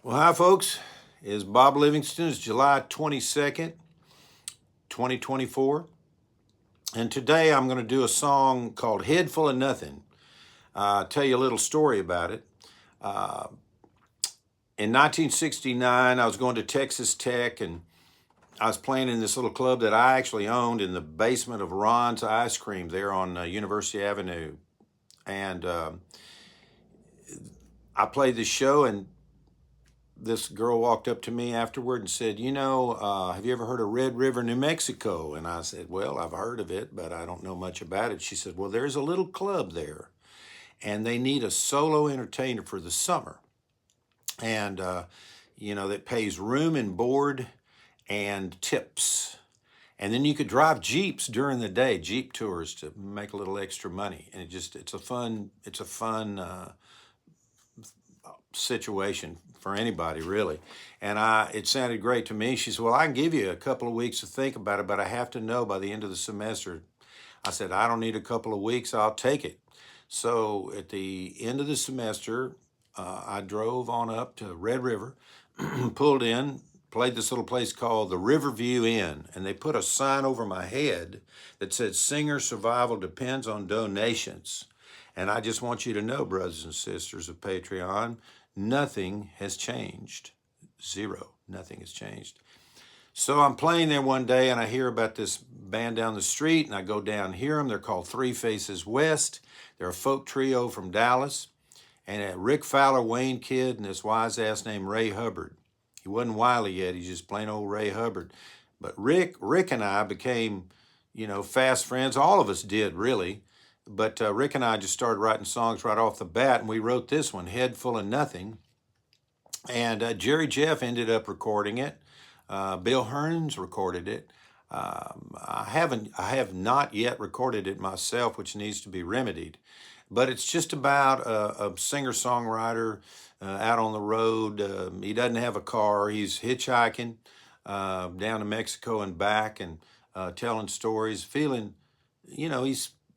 Well, hi, folks. It's Bob Livingston. It's July 22nd, 2024. And today I'm going to do a song called Head Full of Nothing. I'll tell you a little story about it. Uh, in 1969, I was going to Texas Tech and I was playing in this little club that I actually owned in the basement of Ron's Ice Cream there on University Avenue. And I played this show, and this girl walked up to me afterward and said, have you ever heard of Red River, New Mexico? And I said, well, I've heard of it, but I don't know much about it. She said, well, there's a little club there, and they need a solo entertainer for the summer. And, that pays room and board and tips. And then you could drive Jeeps during the day, Jeep tours to make a little extra money. And it's a fun situation for anybody, really. And it sounded great to me. She said, well, I can give you a couple of weeks to think about it, but I have to know by the end of the semester. I said, I don't need a couple of weeks, I'll take it. So at the end of the semester, I drove on up to Red River, pulled in, played this little place called the Riverview Inn, and they put a sign over my head that said, singer survival depends on donations. And I just want you to know, brothers and sisters of Patreon, nothing has changed. Zero. Nothing has changed. So I'm playing there one day and I hear about this band down the street, and I go down and hear them. They're called Three Faces West. They're a folk trio from Dallas. And a Rick Fowler, Wayne kid, and this wise ass named Ray Hubbard. He wasn't Wiley yet. He's just plain old Ray Hubbard. But Rick and I became, fast friends. All of us did, really. But Rick and I just started writing songs right off the bat, and we wrote this one, Head Full of Nothing. And Jerry Jeff ended up recording it. Bill Hearns recorded it. I have not yet recorded it myself, which needs to be remedied. But it's just about a singer-songwriter out on the road. He doesn't have a car. He's hitchhiking down to Mexico and back, and telling stories, feeling,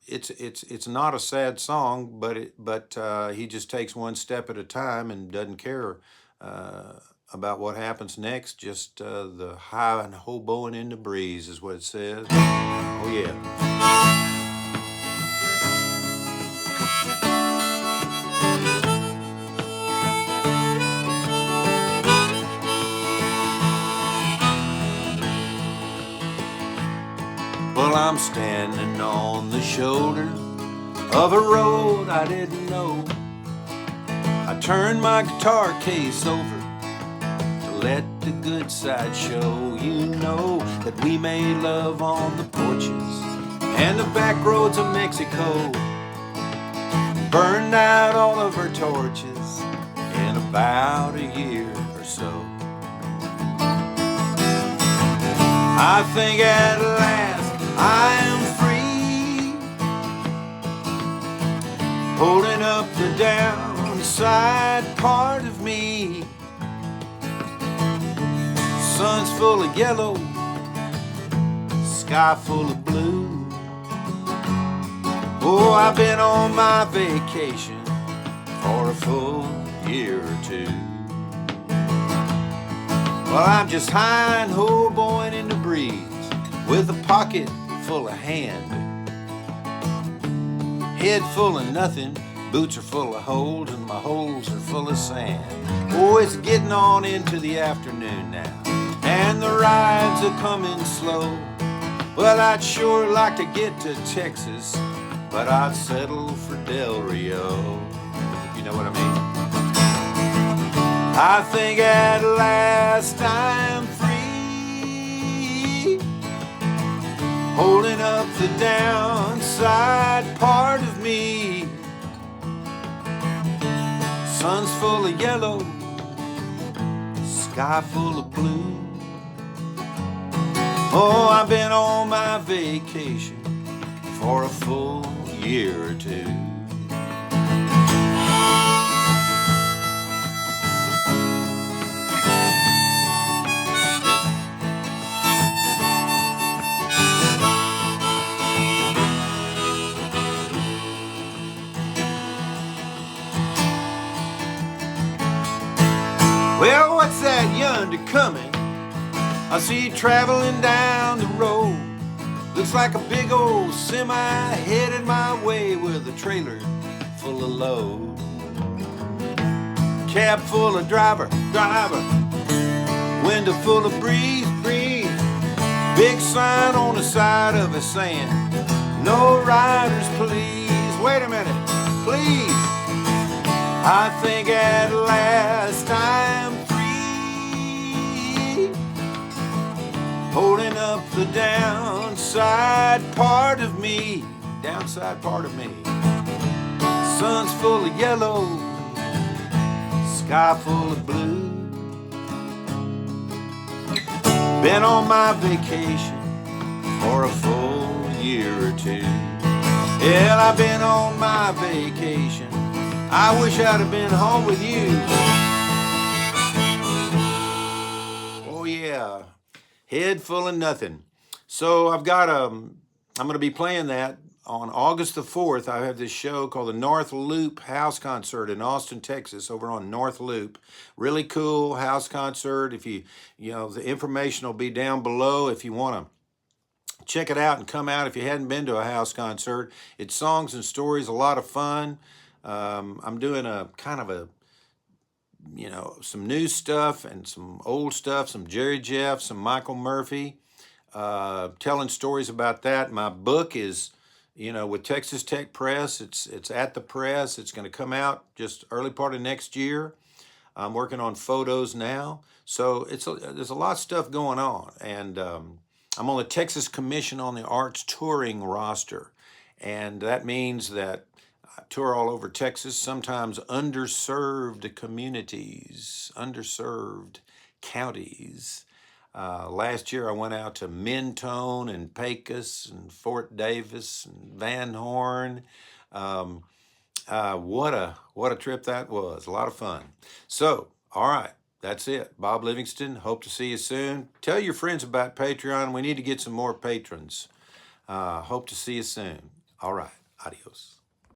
it's not a sad song, but he just takes one step at a time and doesn't care about what happens next. Just the high and hoboing in the breeze is what it says. Oh yeah. Well, I'm standing on the shoulder of a road I didn't know. I turned my guitar case over to let the good side show. You know that we made love on the porches and the back roads of Mexico. Burned out all of our torches in about a year or so. I think at last I am free, holding up the downside part of me. Sun's full of yellow, sky full of blue. Oh, I've been on my vacation for a full year or two. Well, I'm just high and hoboing in the breeze with a pocket full of hand, head full of nothing, boots are full of holes, and my holes are full of sand. Oh, it's getting on into the afternoon now, and the rides are coming slow. Well, I'd sure like to get to Texas, but I'd settle for Del Rio. You know what I mean? I think at last I'm free, holding up the downside part of me. Sun's full of yellow, sky full of blue. Oh, I've been on my vacation for a full year or two. Well, what's that yonder coming? I see you traveling down the road. Looks like a big old semi headed my way with a trailer full of load. Cab full of driver, window full of breeze. Big sign on the side of it saying, no riders please. Wait a minute, please. I think at last I'm free, holding up the downside part of me. Sun's full of yellow, sky full of blue. Been on my vacation for a full year or two. Hell, I've been on my vacation. I wish I'd have been home with you. Oh yeah, head full of nothing. So I've got I'm going to be playing that on August the 4th. I have this show called the North Loop House Concert in Austin, Texas, over on North Loop. Really cool house concert. If you know, the information will be down below if you want to check it out and come out if you hadn't been to a house concert. It's songs and stories, a lot of fun. I'm doing a kind of a, you know, some new stuff and some old stuff, some Jerry Jeff, some Michael Murphy, telling stories about that. My book is, you know, with Texas Tech Press. It's at the press. It's going to come out just early part of next year. I'm working on photos now. So there's a lot of stuff going on. And I'm on the Texas Commission on the Arts touring roster. And that means that I tour all over Texas, sometimes underserved communities, underserved counties. Last year I went out to Mentone and Pecos and Fort Davis and Van Horn. What a trip that was. A lot of fun. So, all right, that's it. Bob Livingston, hope to see you soon. Tell your friends about Patreon. We need to get some more patrons. Hope to see you soon. All right, adios.